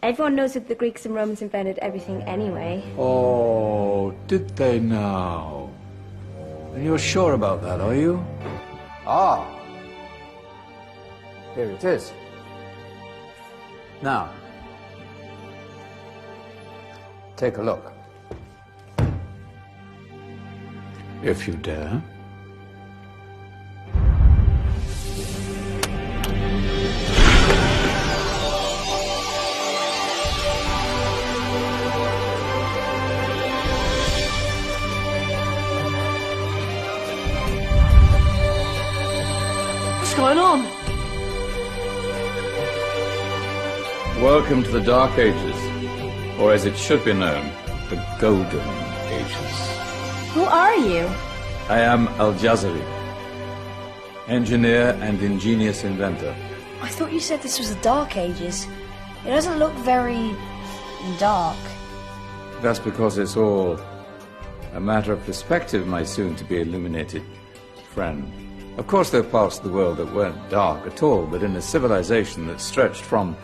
Everyone knows that the Greeks and Romans invented everything anyway. Oh, did they now? And you're sure about that, are you? Ah. Here it is. Now, take a look. If you dare. What's going on? Welcome to the Dark Ages, or as it should be known, the Golden Ages. Who are you? I am Al-Jazari, engineer and ingenious inventor. I thought you said this was the Dark Ages. It doesn't look very dark. That's because it's all a matter of perspective, my soon-to-be illuminated friend. Of course, there are parts of the world that weren't dark at all, but in a civilization that stretched from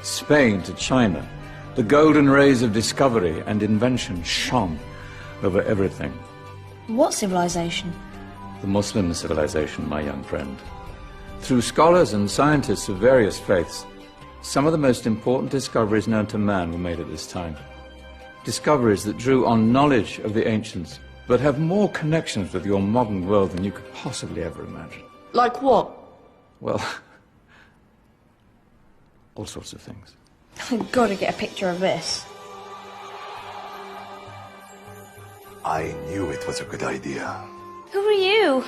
Spain to China, the golden rays of discovery and invention shone over everything. What civilization? The Muslim civilization, my young friend. Through scholars and scientists of various faiths, some of the most important discoveries known to man were made at this time. Discoveries that drew on knowledge of the ancients, but have more connections with your modern world than you could possibly ever imagine. Like what? Well, all sorts of things. I've got to get a picture of this. I knew it was a good idea. Who are you?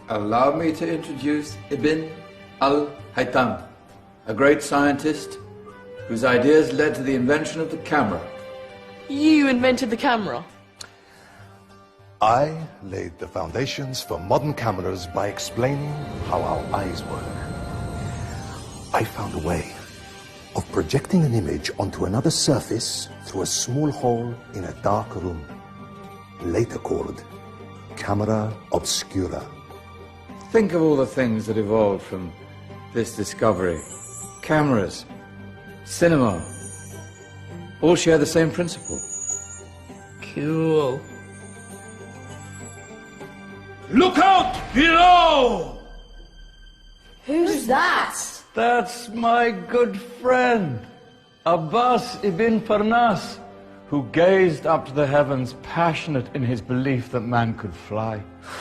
Allow me to introduce Ibn al-Haytham, a great scientist whose ideas led to the invention of the camera. You invented the camera? I laid the foundations for modern cameras by explaining how our eyes work. I found a way of projecting an image onto another surface through a small hole in a dark room, later called camera obscura. Think of all the things that evolved from this discovery. Cameras, cinema, all share the same principle. Cool. Look out below! Who's that? That's my good friend, Abbas ibn Parnas, who gazed up to the heavens, passionate in his belief that man could fly.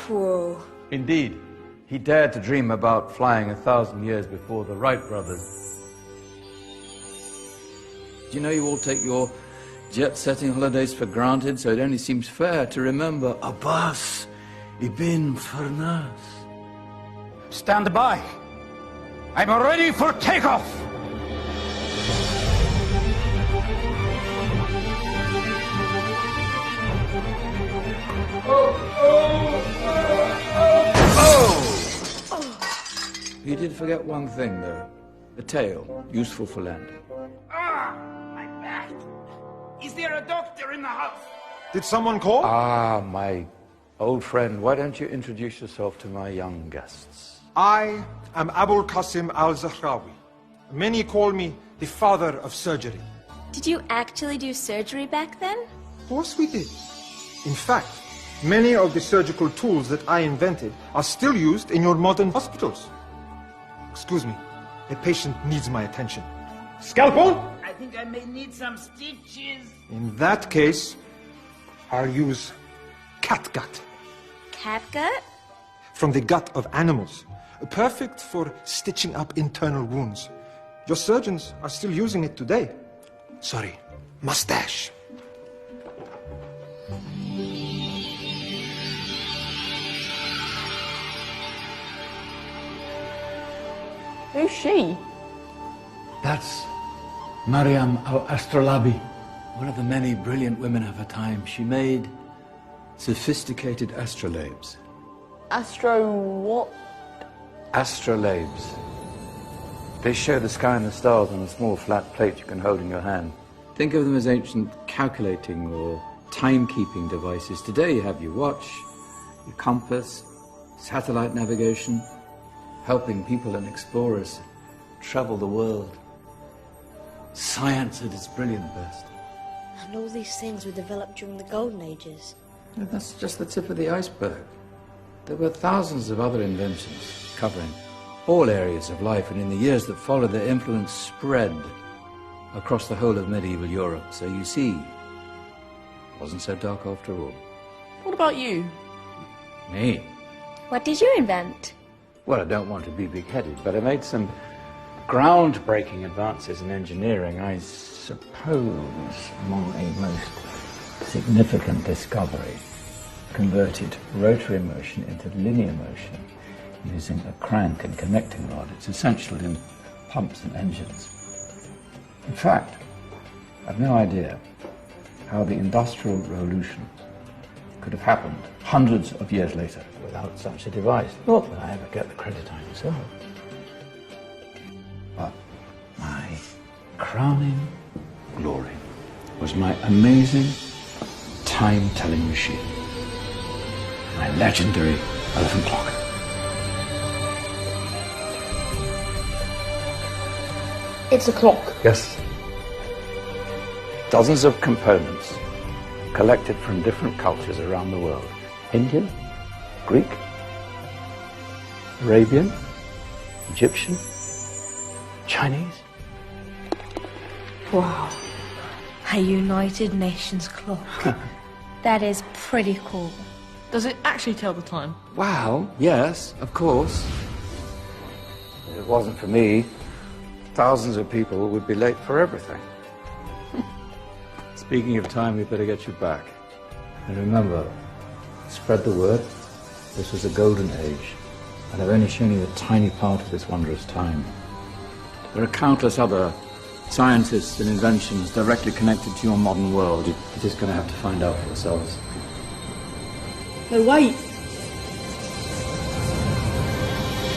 Whoa. Indeed, he dared to dream about flying 1,000 years before the Wright brothers. Do you know you all take your jet-setting holidays for granted, so it only seems fair to remember Abbas ibn Parnas. Stand by. I'm ready for takeoff. You did forget one thing, though. A tail, useful for landing. My back. Is there a doctor in the house? Did someone call? Ah, my old friend, why don't you introduce yourself to my young guests? I am Abul Qasim al-Zahrawi. Many call me the father of surgery. Did you actually do surgery back then? Of course we did. In fact, many of the surgical tools that I invented are still used in your modern hospitals. Excuse me, a patient needs my attention. Scalpel? I think I may need some stitches. In that case, I'll use catgut. Catgut? From the gut of animals. Perfect for stitching up internal wounds. Your surgeons are still using it today. Sorry, mustache. Who's she? That's Maryam al-Astrolabi, one of the many brilliant women of her time. She made sophisticated astrolabes. Astro what? Astrolabes. They show the sky and the stars on a small flat plate you can hold in your hand. Think of them as ancient calculating or timekeeping devices. Today you have your watch, your compass, satellite Science at its brilliant best. And all these things were developed during the Golden Ages. No, that's just the tip of the iceberg. There were thousands of other inventions covering all areas of life, and in the years that followed, their influence spread across the whole of medieval Europe. So you see, it wasn't so dark after all. What about you? Me? What did you invent? Well, I don't want to be big-headed, but I made some groundbreaking advances in engineering. I suppose my most significant discovery converted rotary motion into linear motion using a crank and connecting rod. It's essential in pumps and engines. In fact, I've no idea how the Industrial Revolution could have happened hundreds of years later without such a device. Not that I ever get the credit I deserve. But my crowning glory was my amazing time-telling machine, my legendary elephant clock. It's a clock. Yes. Dozens of components collected from different cultures around the world. Indian, Greek, Arabian, Egyptian, Chinese. Wow. A United Nations clock. That is pretty cool. Does it actually tell the time? Wow, yes, of course. If it wasn't for me, thousands of people would be late for everything. Speaking of time, we better get you back. And remember, spread the word. This was a golden age, and I've only shown you a tiny part of this wondrous time. There are countless other scientists and inventions directly connected to your modern world. You're just going to have to find out for yourselves. No, wait.